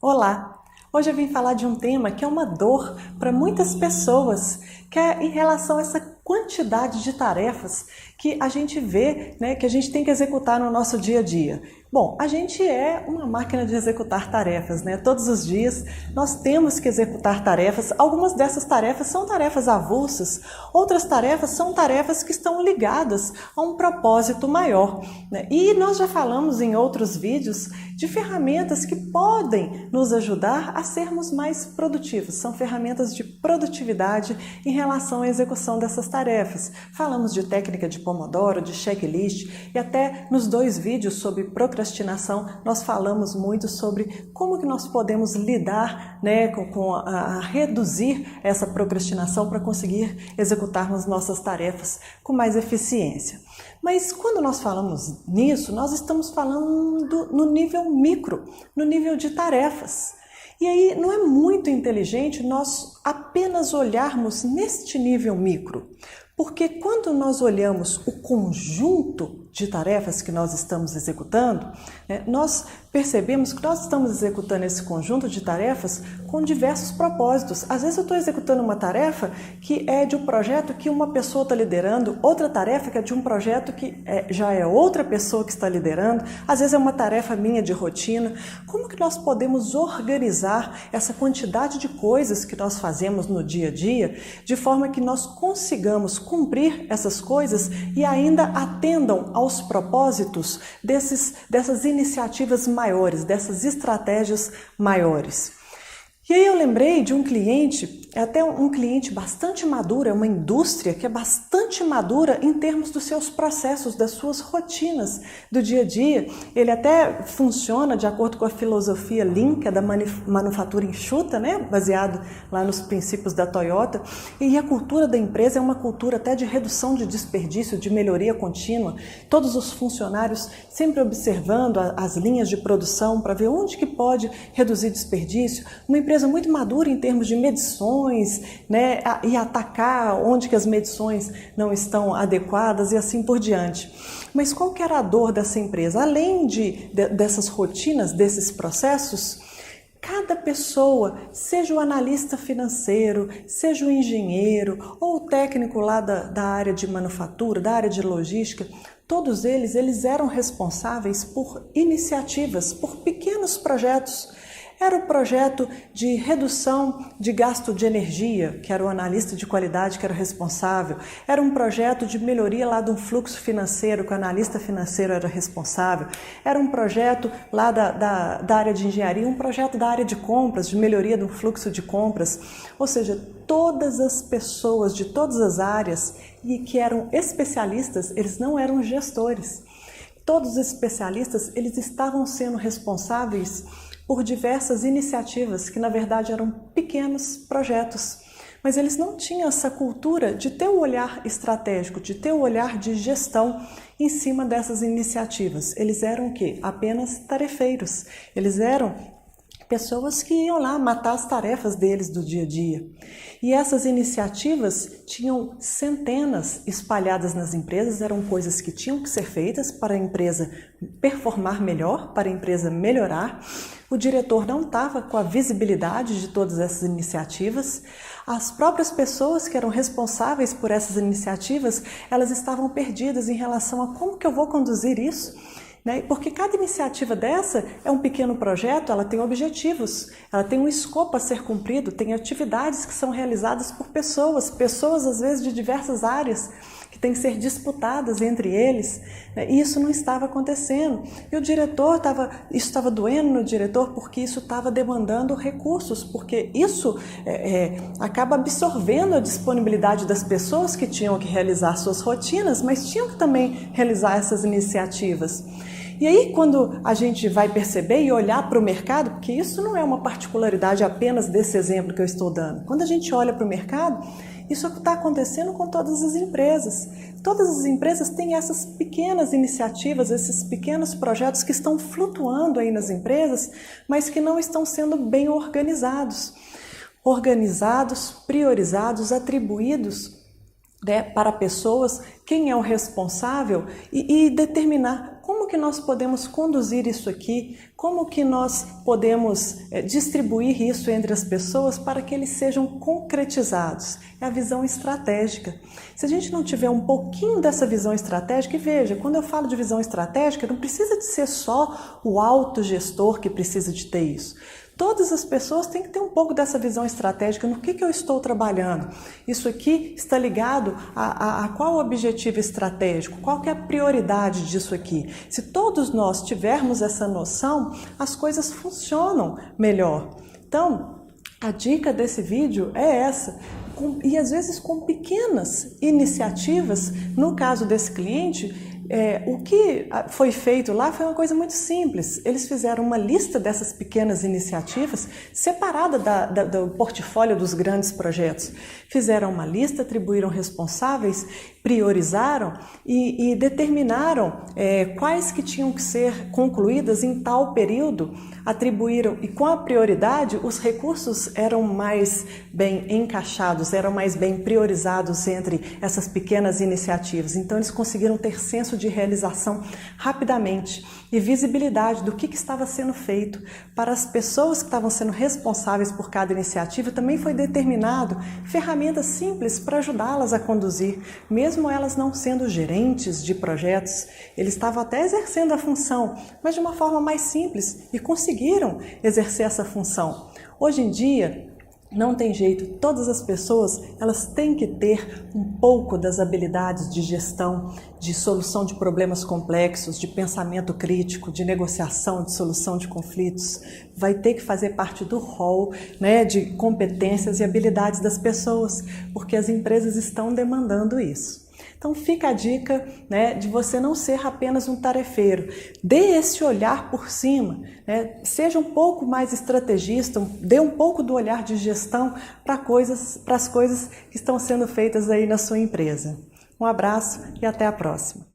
Olá! Hoje eu vim falar de um tema que é uma dor para muitas pessoas, que é em relação a essa quantidade de tarefas que a gente vê, né, que a gente tem que executar no nosso dia a dia. Bom, a gente é uma máquina de executar tarefas, né? Todos os dias nós temos que executar tarefas. Algumas dessas tarefas são tarefas avulsas, outras tarefas são tarefas que estão ligadas a um propósito maior, né? E nós já falamos em outros vídeos de ferramentas que podem nos ajudar a sermos mais produtivos. São ferramentas de produtividade em relação à execução dessas tarefas. Falamos de técnica de Pomodoro, de checklist e até nos 2 vídeos sobre procrastinação nós falamos muito sobre como que nós podemos lidar, né, a reduzir essa procrastinação para conseguir executarmos nossas tarefas com mais eficiência. Mas quando nós falamos nisso, nós estamos falando no nível micro, no nível de tarefas. E aí não é muito inteligente nós apenas olharmos neste nível micro, porque quando nós olhamos o conjunto de tarefas que nós estamos executando, nós percebemos que nós estamos executando esse conjunto de tarefas com diversos propósitos. Às vezes eu estou executando uma tarefa que é de um projeto que uma pessoa está liderando, outra tarefa que é de um projeto que já é outra pessoa que está liderando, às vezes é uma tarefa minha de rotina. Como que nós podemos organizar essa quantidade de coisas que nós fazemos no dia a dia, de forma que nós consigamos cumprir essas coisas e ainda atendam aos propósitos dessas iniciativas maiores, dessas estratégias maiores. E aí eu lembrei de um cliente, até um cliente bastante maduro, é uma indústria que é bastante madura em termos dos seus processos, das suas rotinas do dia a dia. Ele até funciona de acordo com a filosofia Lean, que é da manufatura enxuta, né? Baseado lá nos princípios da Toyota. E a cultura da empresa é uma cultura até de redução de desperdício, de melhoria contínua. Todos os funcionários sempre observando as linhas de produção para ver onde que pode reduzir desperdício. Uma empresa muito madura em termos de medições, né, e atacar onde que as medições não estão adequadas e assim por diante. Mas qual que era a dor dessa empresa? Além dessas rotinas, desses processos, cada pessoa, seja o analista financeiro, seja o engenheiro ou o técnico lá da área de manufatura, da área de logística, todos eles eram responsáveis por iniciativas, por pequenos projetos. Era o projeto de redução de gasto de energia, que era o analista de qualidade que era responsável. Era um projeto de melhoria lá do fluxo financeiro, que o analista financeiro era responsável. Era um projeto lá da área de engenharia, um projeto da área de compras, de melhoria do fluxo de compras. Ou seja, todas as pessoas de todas as áreas e que eram especialistas, eles não eram gestores. Todos os especialistas, eles estavam sendo responsáveis por diversas iniciativas que na verdade eram pequenos projetos, mas eles não tinham essa cultura de ter um olhar estratégico, de ter um olhar de gestão em cima dessas iniciativas. Eles eram o quê? Apenas tarefeiros. Eles eram pessoas que iam lá matar as tarefas deles do dia a dia. E essas iniciativas tinham centenas espalhadas nas empresas, eram coisas que tinham que ser feitas para a empresa performar melhor, para a empresa melhorar. O diretor não estava com a visibilidade de todas essas iniciativas. As próprias pessoas que eram responsáveis por essas iniciativas, elas estavam perdidas em relação a como que eu vou conduzir isso. Porque cada iniciativa dessa é um pequeno projeto, ela tem objetivos, ela tem um escopo a ser cumprido, tem atividades que são realizadas por pessoas às vezes de diversas áreas, que têm que ser disputadas entre eles, e isso não estava acontecendo. E o diretor isso estava doendo no diretor porque isso estava demandando recursos, porque isso acaba absorvendo a disponibilidade das pessoas que tinham que realizar suas rotinas, mas tinham que também realizar essas iniciativas. E aí, quando a gente vai perceber e olhar para o mercado, porque isso não é uma particularidade apenas desse exemplo que eu estou dando. Quando a gente olha para o mercado, isso está acontecendo com todas as empresas. Todas as empresas têm essas pequenas iniciativas, esses pequenos projetos que estão flutuando aí nas empresas, mas que não estão sendo bem organizados. Organizados, priorizados, atribuídos para pessoas quem é o responsável e determinar como que nós podemos conduzir isso aqui, como que nós podemos distribuir isso entre as pessoas para que eles sejam concretizados. É a visão estratégica. Se a gente não tiver um pouquinho dessa visão estratégica, e veja, quando eu falo de visão estratégica, não precisa de ser só o autogestor que precisa de ter isso. Todas as pessoas têm que ter um pouco dessa visão estratégica, no que eu estou trabalhando. Isso aqui está ligado a qual o objetivo estratégico, qual que é a prioridade disso aqui. Se todos nós tivermos essa noção, as coisas funcionam melhor. Então, a dica desse vídeo é essa. E às vezes com pequenas iniciativas, no caso desse cliente, o que foi feito lá foi uma coisa muito simples. Eles fizeram uma lista dessas pequenas iniciativas separada do portfólio dos grandes projetos. Fizeram uma lista, atribuíram responsáveis, priorizaram e determinaram quais que tinham que ser concluídas em tal período, atribuíram, e com a prioridade os recursos eram mais bem encaixados, eram mais bem priorizados entre essas pequenas iniciativas. Então eles conseguiram ter senso de realização rapidamente e visibilidade do que estava sendo feito. Para as pessoas que estavam sendo responsáveis por cada iniciativa, também foi determinado ferramentas simples para ajudá-las a conduzir, mesmo elas não sendo gerentes de projetos. Eles estavam até exercendo a função, mas de uma forma mais simples, e conseguiram exercer essa função. Hoje em dia, não tem jeito, todas as pessoas elas têm que ter um pouco das habilidades de gestão, de solução de problemas complexos, de pensamento crítico, de negociação, de solução de conflitos. Vai ter que fazer parte do rol, de competências e habilidades das pessoas, porque as empresas estão demandando isso. Então fica a dica de você não ser apenas um tarefeiro. Dê esse olhar por cima, seja um pouco mais estrategista, dê um pouco do olhar de gestão para as coisas que estão sendo feitas aí na sua empresa. Um abraço e até a próxima.